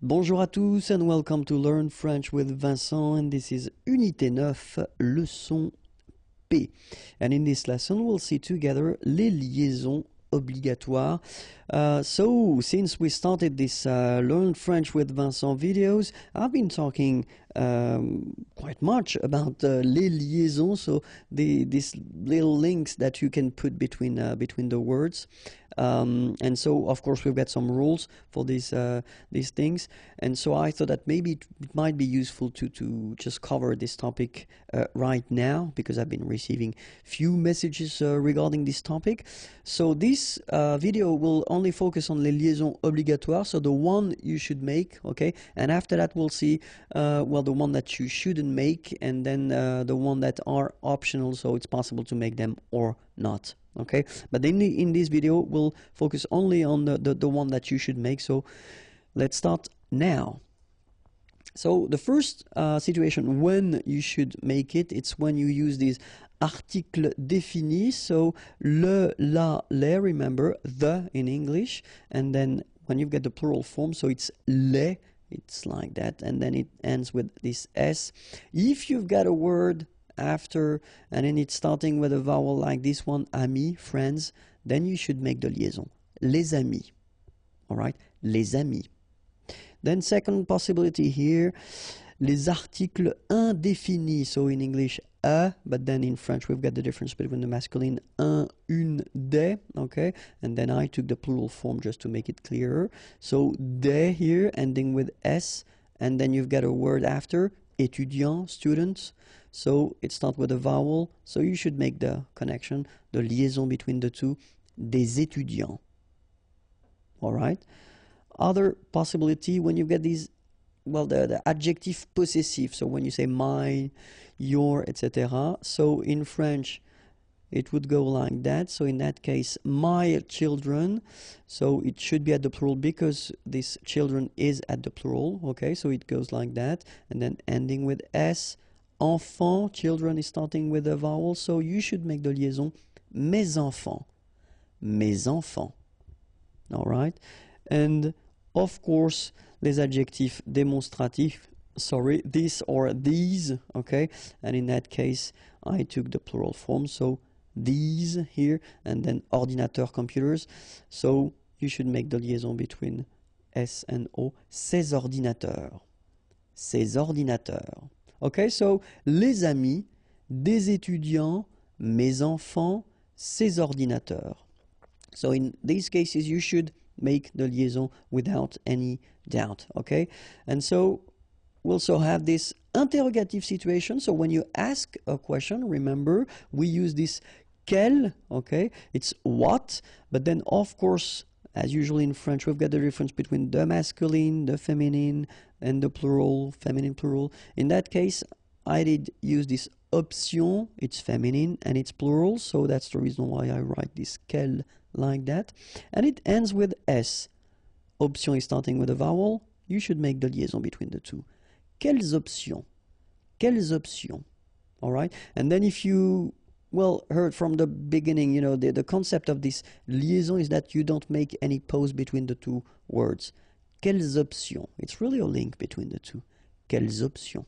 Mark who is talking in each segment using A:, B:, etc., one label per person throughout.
A: Bonjour à tous and welcome to Learn French with Vincent, and this is Unité 9, leçon P. And in this lesson we'll see together les liaisons obligatoires. So since we started this Learn French with Vincent videos, I've been talking quite much about les liaisons, so these little links that you can put between the words. And so of course we've got some rules for these things, and so I thought that maybe it might be useful to just cover this topic right now, because I've been receiving few messages regarding this topic. So this video will only focus on les liaisons obligatoires, so the one you should make, okay, and after that we'll see well, the one that you shouldn't make, and then the one that are optional, so it's possible to make them or not. Okay, but in this video we'll focus only on the one that you should make. So let's start now. So the first situation when you should make it, it's when you use these articles définis, so le, la, les, remember, the in English, and then when you've got the plural form, so it's les, it's like that, and then it ends with this s. If you've got a word after and then it's starting with a vowel like this one, amis, friends, then you should make the liaison, les amis. All right, les amis. Then second possibility here, les articles indéfinis, so in English a, but then in French we've got the difference between the masculine un, une, des, okay, and then I took the plural form just to make it clearer. So des here ending with s, and then you've got a word after, étudiants, students, so it starts with a vowel, so you should make the connection, the liaison between the two, des étudiants. All right. Other possibility, when you get these, well, the adjective possessive, so when you say mine, your, etc. So in French it would go like that. So in that case, my children, so it should be at the plural because this children is at the plural, okay, so it goes like that, and then ending with s. Enfant, children is starting with a vowel, so you should make the liaison mes enfants, mes enfants. All right, and of course les adjectifs démonstratifs, sorry, this or these, okay, and in that case I took the plural form, so these here, and then ordinateur, computers, so you should make the liaison between s and o, ces ordinateurs, ces ordinateurs. Okay, so les amis, des étudiants, mes enfants, ces ordinateurs. So in these cases you should make the liaison without any doubt, okay? And so we also have this interrogative situation. So when you ask a question, remember we use this quel, okay? It's what, but then of course, as usually in French, we've got the difference between the masculine, the feminine, and the plural, feminine, plural. In that case, I did use this option, it's feminine and it's plural, so that's the reason why I write this quel like that. And it ends with s. Option is starting with a vowel, you should make the liaison between the two. Quelles options? Quelles options? All right, and then if you heard from the beginning, you know, the concept of this liaison is that you don't make any pause between the two words. Quelles options? It's really a link between the two. Quelles options?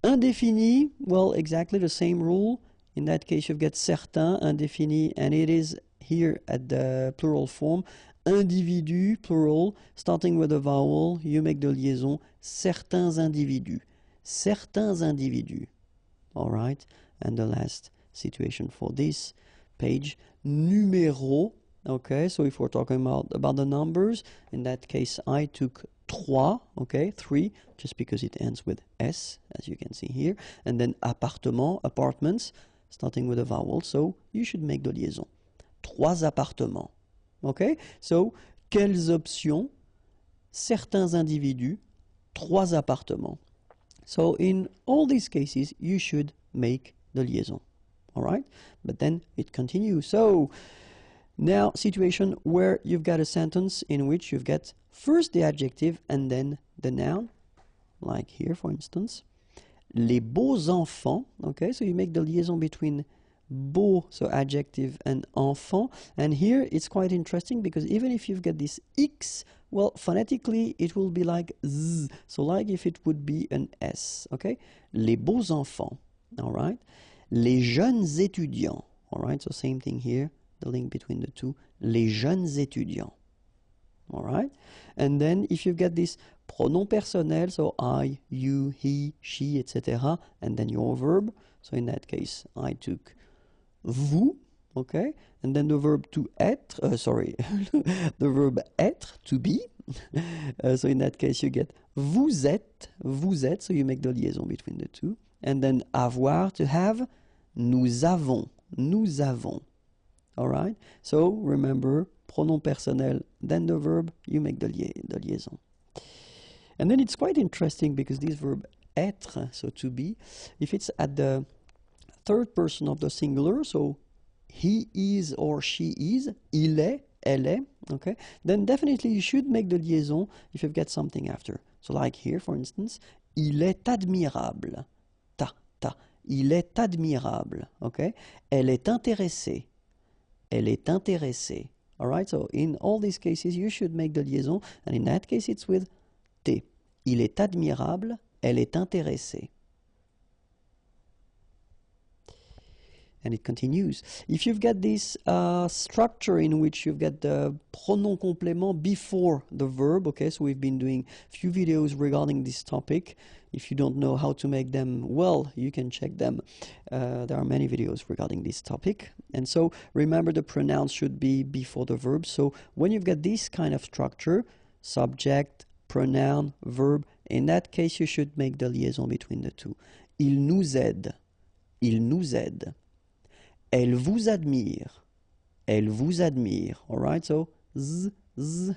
A: Indéfini, well, exactly the same rule. In that case, you've got certains, indéfini, and it is here at the plural form. Individu, plural, starting with a vowel, you make the liaison, certains individus. Certains individus. All right, and the last situation for this page, numéro. Okay, so if we're talking about the numbers, in that case I took trois, okay, 3, just because it ends with s, as you can see here, and then appartement, apartments, starting with a vowel, so you should make the liaison. Trois appartements. Okay, so quelles options? Certains individus, trois appartements. So in all these cases, you should make the liaison. All right, but then it continues. So now situation where you've got a sentence in which you've got first the adjective and then the noun, like here for instance, les beaux enfants. Okay, so you make the liaison between beau, so adjective and enfant. And here it's quite interesting because even if you've got this X, well, phonetically it will be like Z, so like if it would be an S, okay? Les beaux enfants, all right? Les jeunes étudiants, all right? So same thing here, the link between the two, les jeunes étudiants, all right? And then if you've got this pronom personnel, so I, you, he, she, etc., and then your verb, so in that case, I took vous, okay, and then the verb to être, the verb être, to be, so in that case you get vous êtes, so you make the liaison between the two, and then avoir, to have, nous avons, all right, so remember, pronom personnel, then the verb, you make the liaison. And then it's quite interesting because this verb être, so to be, if it's at the third person of the singular, so he is or she is, il est, elle est, okay, then definitely you should make the liaison if you've got something after. So like here, for instance, il est admirable, il est admirable, okay, elle est intéressée, all right, so in all these cases you should make the liaison, and in that case it's with T. Il est admirable, elle est intéressée. And it continues. If you've got this structure in which you've got the pronom complément before the verb, okay, so we've been doing a few videos regarding this topic. If you don't know how to make them, well, you can check them. There are many videos regarding this topic. And so remember the pronouns should be before the verb. So when you've got this kind of structure, subject, pronoun, verb, in that case you should make the liaison between the two. Il nous aide, elle vous admire, all right, so z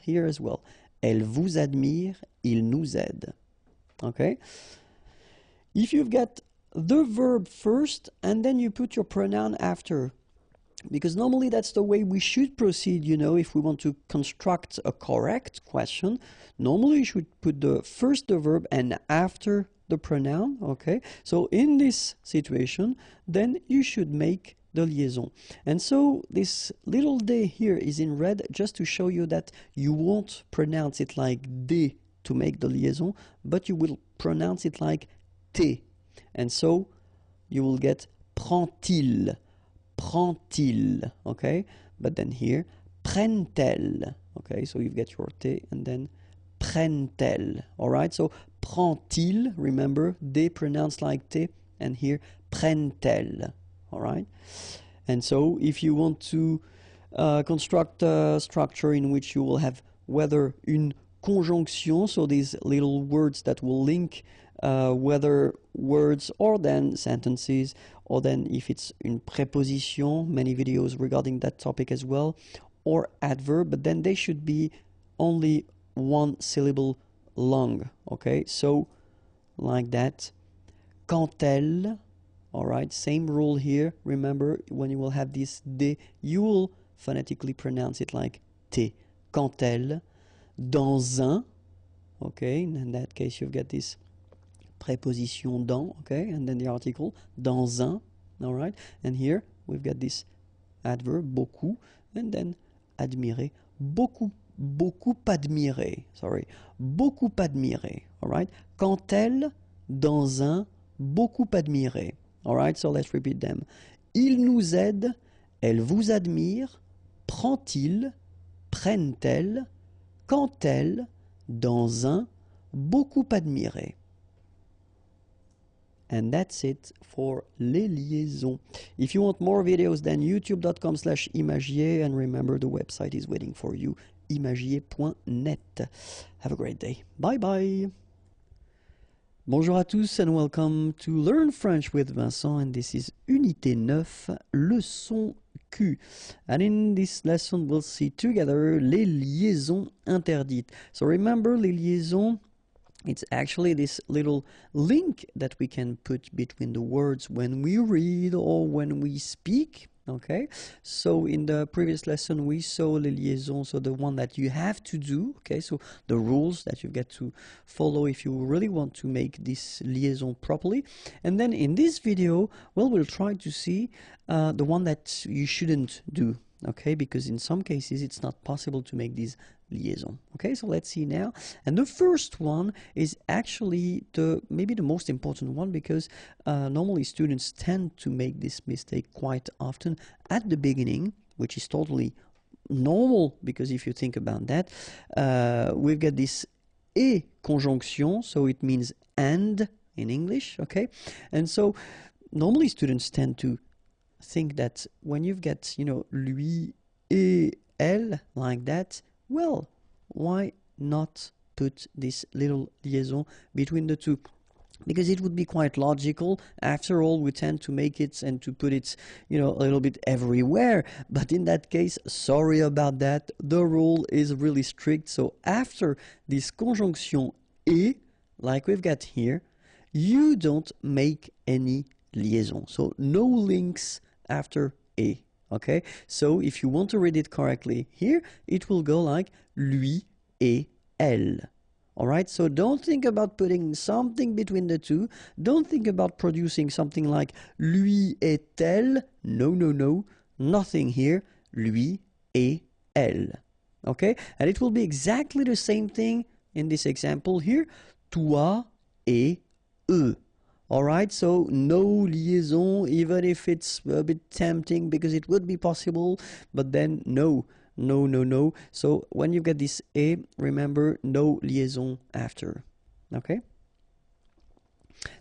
A: here as well, elle vous admire, il nous aide, okay? If you've got the verb first and then you put your pronoun after, because normally that's the way we should proceed, you know, if we want to construct a correct question. Normally you should put first the verb and after the pronoun, okay? So in this situation, then you should make the liaison. And so this little d here is in red just to show you that you won't pronounce it like d to make the liaison, but you will pronounce it like t. And so you will get prend-il, okay? But then here, prennent-elles, okay? So you get your T and then prennent-elles, all right? So prend-il, remember, they pronounce like T, and here, prennent-elles, all right? And so if you want to construct a structure in which you will have whether une conjonction, so these little words that will link whether words or then sentences, or then if it's une préposition, many videos regarding that topic as well, or adverb, but then they should be only one syllable long, okay? So like that, quand elle, all right, same rule here. Remember, when you will have this D, you will phonetically pronounce it like T. Quand elle, dans un, okay, in that case you've got this préposition dans, okay, and then the article, dans un, all right, and here we've got this adverb, beaucoup, and then admirer, beaucoup admirer, all right, quand elle, dans un, beaucoup admirer, all right, so let's repeat them. Il nous aide, elle vous admire, prend-il, prennent-elles, quand elle, dans un, beaucoup admiré. And that's it for les liaisons. If you want more videos, then youtube.com/imagier, and remember the website is waiting for you, imagier.net. Have a great day. Bye bye. Bonjour à tous and welcome to Learn French with Vincent, and this is Unité 9, leçon Q. And in this lesson we'll see together les liaisons interdites. So remember, les liaisons, it's actually this little link that we can put between the words when we read or when we speak, Okay, so in the previous lesson we saw les liaisons, so the one that you have to do, okay, so the rules that you've got to follow if you really want to make this liaison properly. And then in this video, well, we'll try to see the one that you shouldn't do, okay, because in some cases it's not possible to make these liaison. Okay, so let's see now. And the first one is actually maybe the most important one, because normally students tend to make this mistake quite often at the beginning, which is totally normal, because if you think about that, we've got this et conjonction, so it means and in English, okay? And so normally students tend to think that when you've got, you know, lui et elle like that, well, why not put this little liaison between the two? Because it would be quite logical. After all, we tend to make it and to put it, you know, a little bit everywhere. But in that case, sorry about that. The rule is really strict. So after this conjonction et, like we've got here, you don't make any liaison. So no links after et. Okay, so if you want to read it correctly here, it will go like lui et elle. All right, so don't think about putting something between the two. Don't think about producing something like lui et elle. No, no, no, nothing here. Lui et elle. Okay, and it will be exactly the same thing in this example here. Toi et eux. Alright, so no liaison, even if it's a bit tempting, because it would be possible, but then no. So when you get this et, remember, no liaison after. Okay?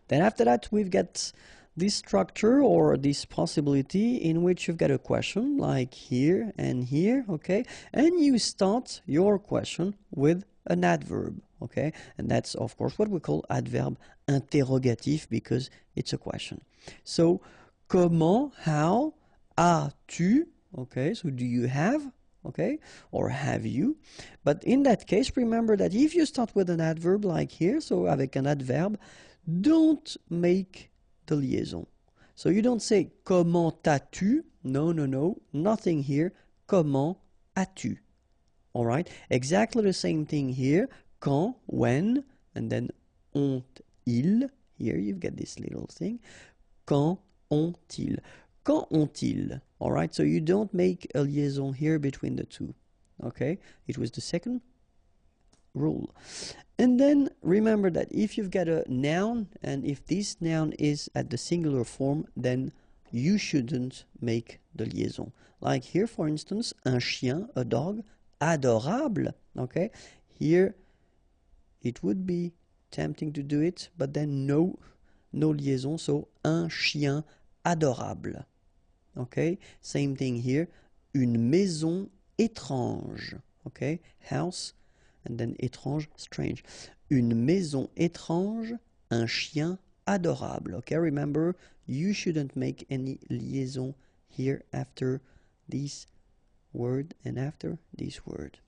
A: Then after that, we've got this structure or this possibility in which you've got a question like here and here, okay? And you start your question with an adverb, okay? And that's, of course, what we call adverb interrogatif, because it's a question. So, comment, how, as-tu, okay? So, do you have, okay? Or have you? But in that case, remember that if you start with an adverb like here, so avec un adverbe, don't make the liaison. So you don't say comment as-tu? No, nothing here. Comment as-tu? All right, exactly the same thing here. Quand, when, and then ont-ils. Here you've got this little thing. Quand ont-ils? Quand ont-ils? All right, so you don't make a liaison here between the two. Okay, it was the second rule. And then remember that if you've got a noun, and if this noun is at the singular form, then you shouldn't make the liaison. Like here, for instance, un chien, a dog, adorable, okay? Here, it would be tempting to do it, but then no liaison, so un chien adorable, okay? Same thing here, une maison étrange, okay? House, and then étrange, strange. Une maison étrange, un chien adorable. Okay, remember, you shouldn't make any liaison here after this word and after this word.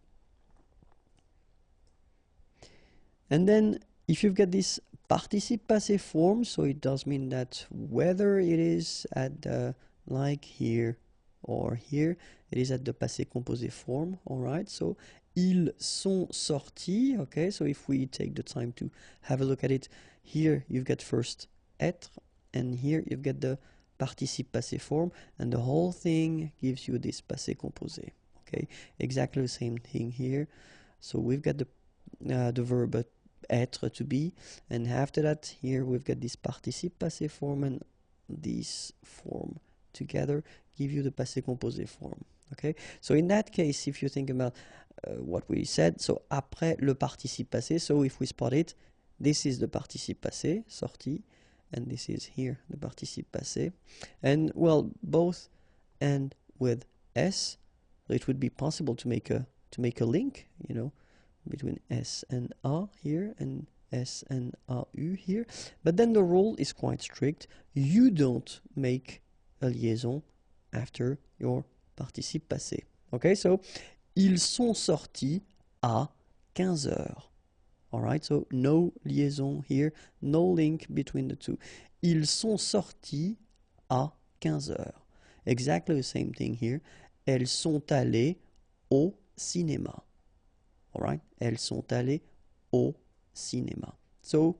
A: And then, if you've got this participe passé form, so it does mean that whether it is at the, like here or here, it is at the passé composé form, alright? So, ils sont sortis, okay? So if we take the time to have a look at it, here you've got first être, and here you've got the participe passé form, and the whole thing gives you this passé composé, okay? Exactly the same thing here. So we've got the verb être, to be, and after that, here we've got this participe passé form, and this form together give you the passé composé form. Okay, so in that case, if you think about what we said, so après le participe passé, so if we spot it, this is the participe passé, sorti, and this is here the participe passé, and well, both end with s, it would be possible to make a link, you know, between s and a here and s and au here, but then the rule is quite strict. You don't make a liaison after your participe passé. Okay, so ils sont sortis à 15 heures. Alright, so no liaison here, no link between the two. Ils sont sortis à 15 heures. exactly the same thing here. Elles sont allées au cinéma. All right? Elles sont allées au cinéma. So,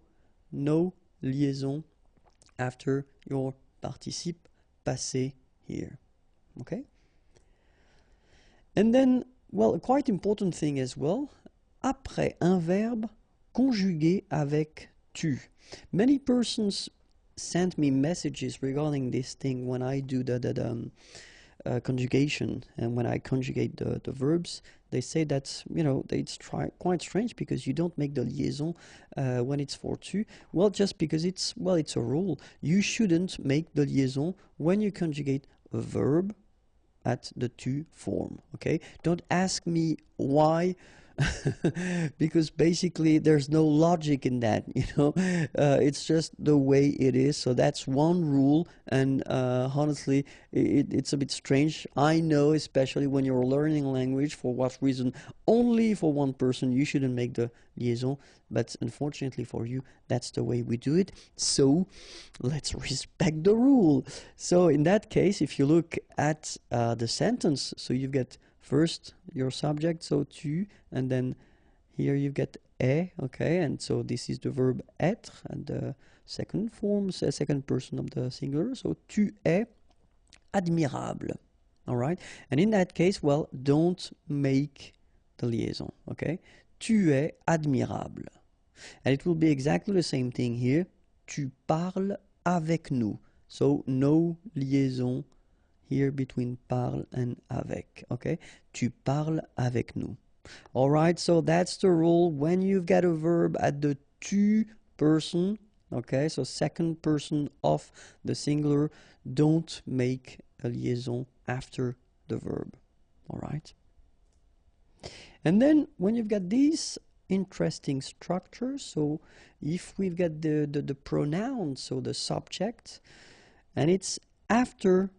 A: no liaison after your participe passé here. Okay? And then, well, a quite important thing as well, après un verbe conjugué avec tu. Many persons send me messages regarding this thing when I do the conjugation, and when I conjugate the verbs, they say that, you know, it's quite strange because you don't make the liaison when it's for tu. Well, just because it's a rule. You shouldn't make the liaison when you conjugate a verb at the tu form, okay? Don't ask me why, because basically there's no logic in that, you know. It's just the way it is. So that's one rule, and honestly, it's a bit strange. I know, especially when you're learning language, for what reason only for one person you shouldn't make the liaison, but unfortunately for you, that's the way we do it. So let's respect the rule. So in that case, if you look at the sentence, so you've got first your subject, so tu, and then here you get est, okay, and so this is the verb être, and the second form, second person of the singular, so tu es admirable. All right, and in that case, well, don't make the liaison, okay? Tu es admirable. And it will be exactly the same thing here. Tu parles avec nous. So no liaison here between parle and avec, okay? Tu parles avec nous. All right, so that's the rule. When you've got a verb at the tu person, okay, so second person of the singular, don't make a liaison after the verb. All right. And then when you've got these interesting structures, so if we've got the pronoun, so the subject, and it's after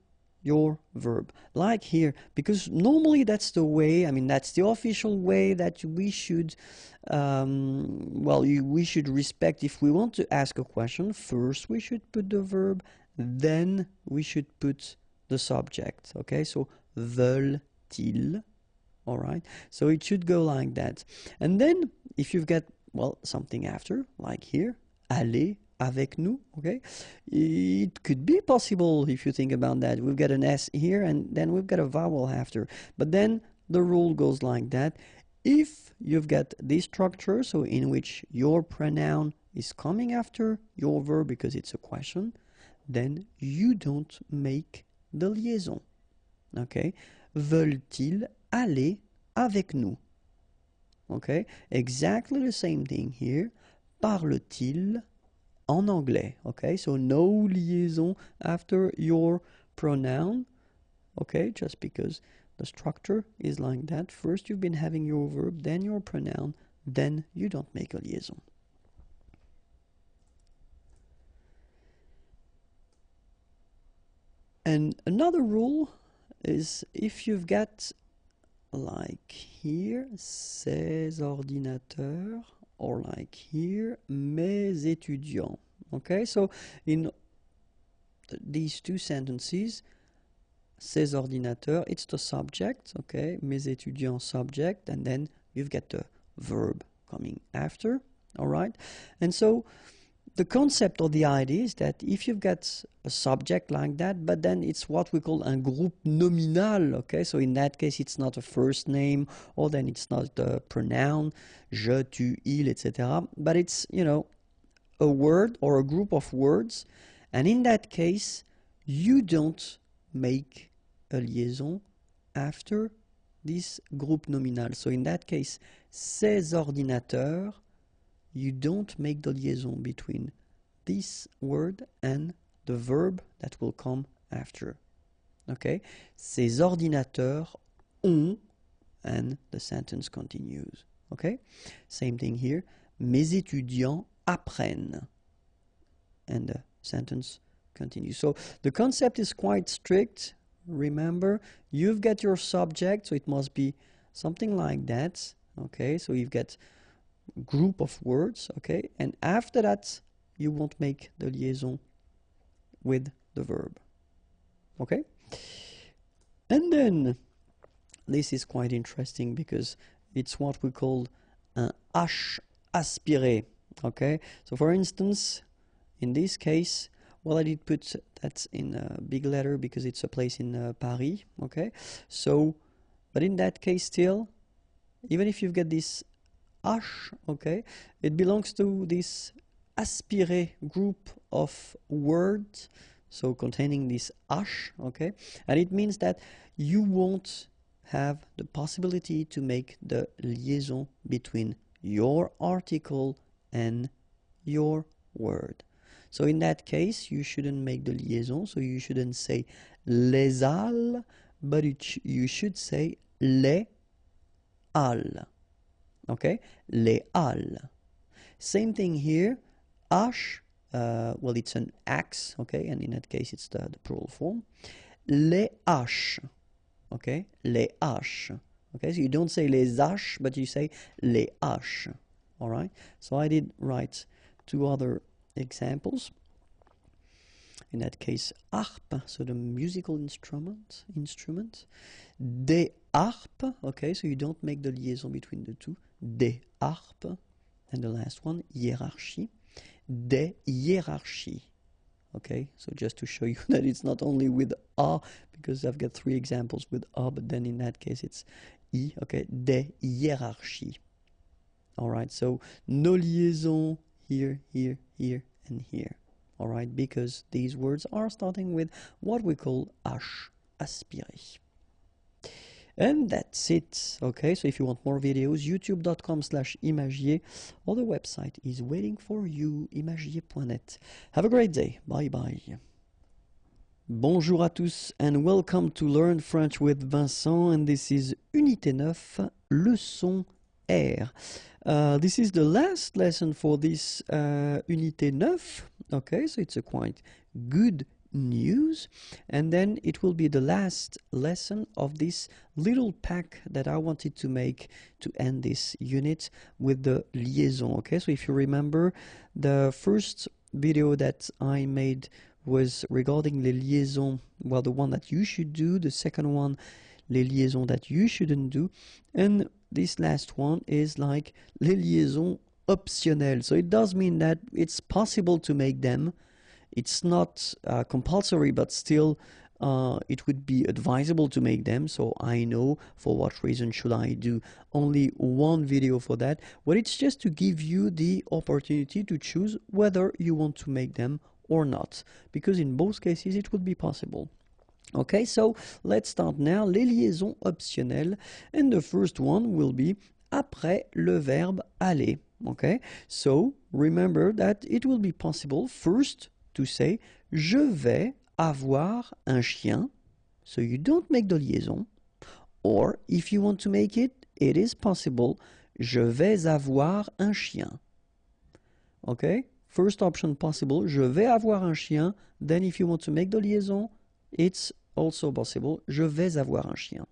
A: your verb, like here, because normally that's the way, I mean, that's the official way that we should, we should respect. If we want to ask a question, first we should put the verb, then we should put the subject, okay? So, veulent-ils? All right, so it should go like that. And then if you've got, well, something after, like here, aller avec nous, okay? It could be possible if you think about that. We've got an S here, and then we've got a vowel after. But then the rule goes like that. If you've got this structure, so in which your pronoun is coming after your verb because it's a question, then you don't make the liaison, okay? Veulent-ils aller avec nous? Okay, exactly the same thing here. Parle-t-il en anglais? Okay, so no liaison after your pronoun. Okay, just because the structure is like that. First you've been having your verb, then your pronoun, then you don't make a liaison. And another rule is if you've got, like here, ces ordinateurs, or like here, mes étudiants. Okay, so in these two sentences, ces ordinateurs, it's the subject, okay, mes étudiants subject, and then you've got the verb coming after, all right? And so the concept or the idea is that if you've got a subject like that, but then it's what we call un groupe nominal, okay? So in that case, it's not a first name, or then it's not the pronoun, je, tu, il, etc. But it's, you know, a word or a group of words. And in that case, you don't make a liaison after this groupe nominal. So in that case, ces ordinateurs, you don't make the liaison between this word and the verb that will come after. Okay? Ces ordinateurs ont, and the sentence continues. Okay? Same thing here. Mes étudiants apprennent. And the sentence continues. So the concept is quite strict. Remember, you've got your subject, so it must be something like that. Okay? So you've got group of words, okay, and after that you won't make the liaison with the verb. Okay, And then, this is quite interesting because it's what we call un H aspiré. Okay, so for instance, in this case, well, I did put that in a big letter because it's a place in Paris. Okay, so, but in that case still, even if you've got this H, okay, it belongs to this aspiré group of words, so containing this H, okay, and it means that you won't have the possibility to make the liaison between your article and your word. So in that case, you shouldn't make the liaison, so you shouldn't say les halles, but you should say les halles. Okay, les halles. Same thing here, H, well, it's an axe, okay, and in that case, it's the plural form. Les H, okay, les H. Okay, so you don't say les H, but you say les H. All right, so I did write two other examples. In that case, harpe, so the musical instrument. Des harpes, okay, so you don't make the liaison between the two. Des harpes. And the last one, hiérarchie. Des hiérarchies. Okay, so just to show you that it's not only with A, because I've got three examples with A, but then in that case it's I, okay, des hiérarchies. All right, so no liaison here, here, here, and here. All right, because these words are starting with what we call H aspiré. And that's it. Okay, so if you want more videos, youtube.com/imagier, or the website is waiting for you, imagier.net. Have a great day. Bye bye. Bonjour à tous and welcome to Learn French with Vincent, and this is Unité 9, leçon R. This is the last lesson for this Unité 9. Okay, so it's a quite good news, and then it will be the last lesson of this little pack that I wanted to make to end this unit with the liaison. Okay, so if you remember, the first video that I made was regarding les liaisons, well, the one that you should do, the second one, les liaisons that you shouldn't do, and this last one is like les liaisons optionnelles. So it does mean that it's possible to make them. It's not compulsory, but still it would be advisable to make them. So I know for what reason should I do only one video for that. Well, it's just to give you the opportunity to choose whether you want to make them or not, because in both cases it would be possible. Okay, so let's start now. Les liaisons optionnelles, and the first one will be après le verbe aller. Okay, so remember that it will be possible first to say je vais avoir un chien, so you don't make the liaison, or if you want to make it, it is possible, je vais avoir un chien. Okay, first option possible, je vais avoir un chien, then if you want to make the liaison, it's also possible, je vais avoir un chien.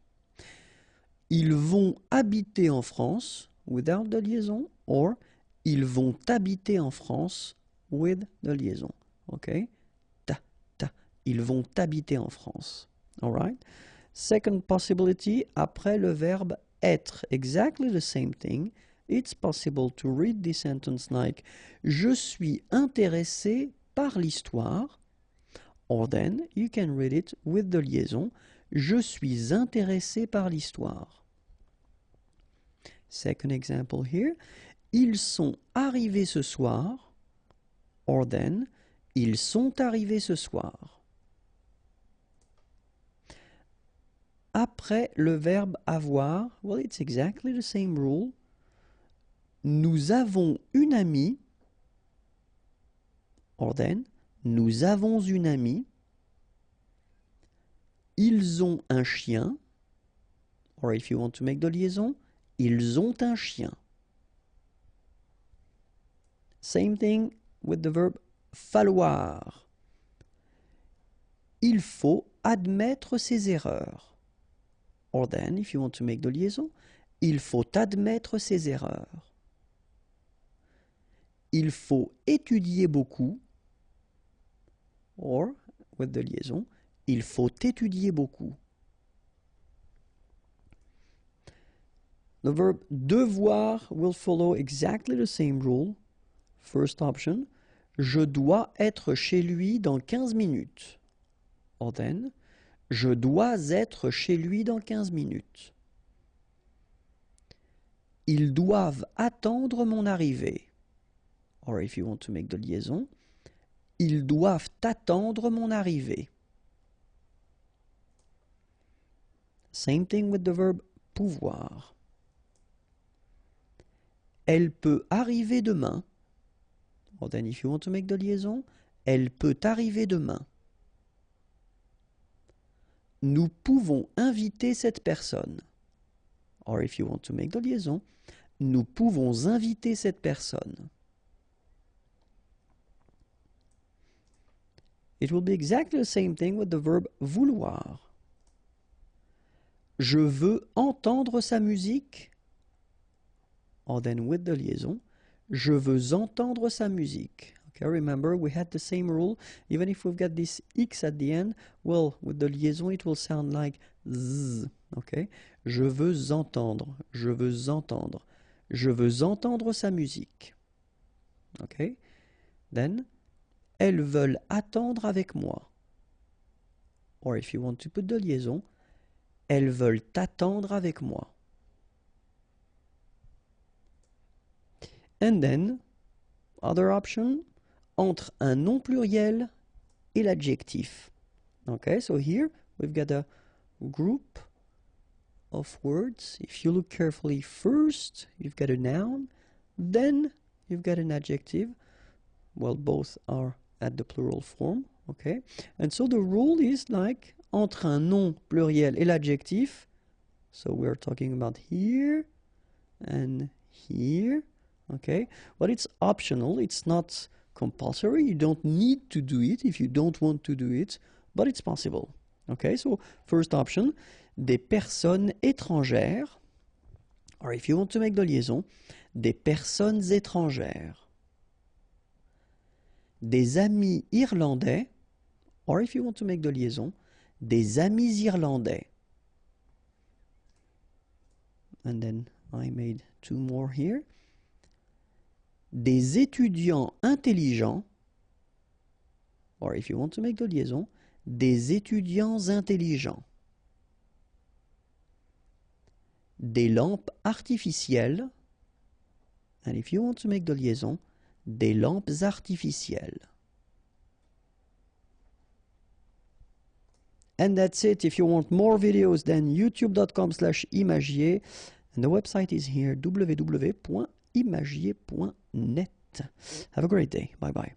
A: Ils vont habiter en France without the liaison, or ils vont habiter en France with the liaison. Okay, ils vont habiter en France. All right. Second possibility, après le verbe être, exactly the same thing. It's possible to read this sentence like je suis intéressé par l'histoire, or then you can read it with the liaison je suis intéressé par l'histoire. Second example here, ils sont arrivés ce soir, or then ils sont arrivés ce soir. Après le verbe avoir, well, it's exactly the same rule. Nous avons une amie, or then, nous avons une amie. Ils ont un chien, or if you want to make the liaison, ils ont un chien. Same thing with the verb falloir. Il faut admettre ses erreurs. Or then, if you want to make the liaison, il faut admettre ses erreurs. Il faut étudier beaucoup. Or, with the liaison, Il faut étudier beaucoup. The verb devoir will follow exactly the same rule. First option, je dois être chez lui dans 15 minutes. Or then, je dois être chez lui dans 15 minutes. Ils doivent attendre mon arrivée. Or if you want to make the liaison, ils doivent attendre mon arrivée. Same thing with the verb pouvoir. Elle peut arriver demain. Or then if you want to make the liaison, elle peut arriver demain. Nous pouvons inviter cette personne. Or if you want to make the liaison, nous pouvons inviter cette personne. It will be exactly the same thing with the verb vouloir. Je veux entendre sa musique. Or then with the liaison, je veux entendre sa musique. Okay, remember we had the same rule. Even if we've got this X at the end, well, with the liaison it will sound like Z. Okay? Je veux entendre, je veux entendre. Je veux entendre sa musique. Okay? Then, elles veulent attendre avec moi. Or if you want to put the liaison, elles veulent attendre avec moi. And then, other option, entre un nom pluriel et l'adjectif. Okay, so here we've got a group of words. If you look carefully, first you've got a noun, then you've got an adjective. Well, both are at the plural form. Okay, and so the rule is like entre un nom pluriel et l'adjectif. So we're talking about here and here. Okay, but it's optional. It's not compulsory. You don't need to do it if you don't want to do it, but it's possible. Okay, so first option, des personnes étrangères, or if you want to make the liaison, des personnes étrangères. Des amis irlandais, or if you want to make the liaison, des amis irlandais. And then I made two more here. Des étudiants intelligents, or if you want to make the liaison, des étudiants intelligents. Des lampes artificielles, and if you want to make the liaison, des lampes artificielles. And that's it. If you want more videos, then youtube.com/imagier, and the website is here, www.imagier.net. Have a great day. Bye bye.